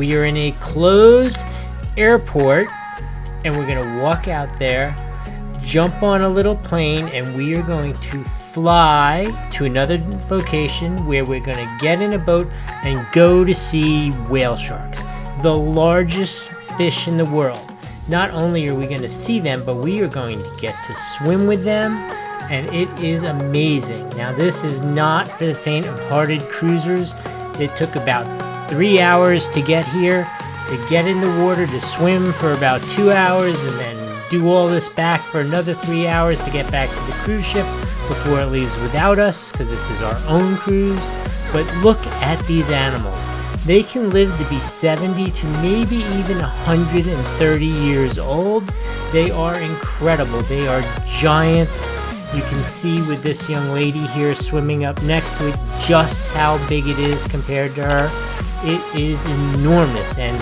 We are in a closed airport and we're gonna walk out there, jump on a little plane, and we are going to fly to another location where we're gonna get in a boat and go to see whale sharks, the largest fish in the world. Not only are we going to see them, but we are going to get to swim with them, and it is amazing. Now, this is not for the faint-of-hearted cruisers. It took about 3 hours to get here, to get in the water, to swim for about 2 hours, and then do all this back for another 3 hours to get back to the cruise ship before it leaves without us, because this is our own cruise. But look at these animals. They can live to be 70 to maybe even 130 years old. They are incredible. They are giants. You can see with this young lady here swimming up next to it just how big it is compared to her. It is enormous, and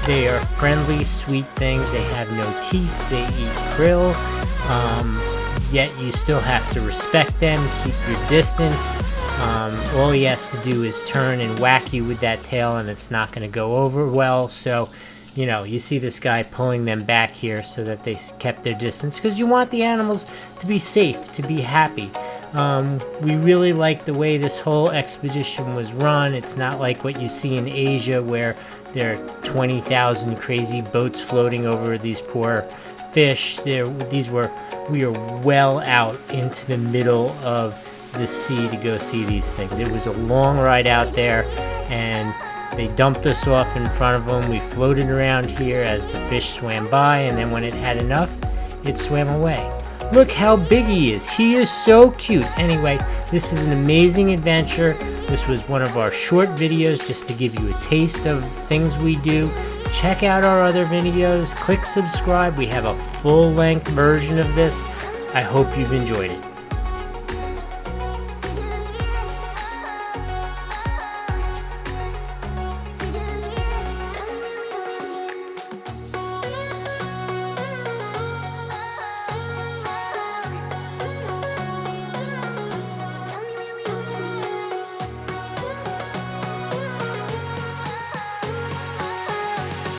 they are friendly, sweet things. They have no teeth. They eat krill. Yet you still have to respect them, keep your distance. All he has to do is turn and whack you with that tail, and it's not going to go over well. So, you know, you see this guy pulling them back here so that they kept their distance, because you want the animals to be safe, to be happy. We really like the way this whole expedition was run. It's not like what you see in Asia where there are 20,000 crazy boats floating over these poor fish. We are well out into the middle of the sea to go see these things. It was a long ride out there, and they dumped us off in front of them. We floated around here as the fish swam by, and then when it had enough, it swam away. Look how big he is. He is so cute. Anyway, this is an amazing adventure. This was one of our short videos just to give you a taste of things we do. Check out our other videos. Click subscribe. We have a full-length version of this. I hope you've enjoyed it.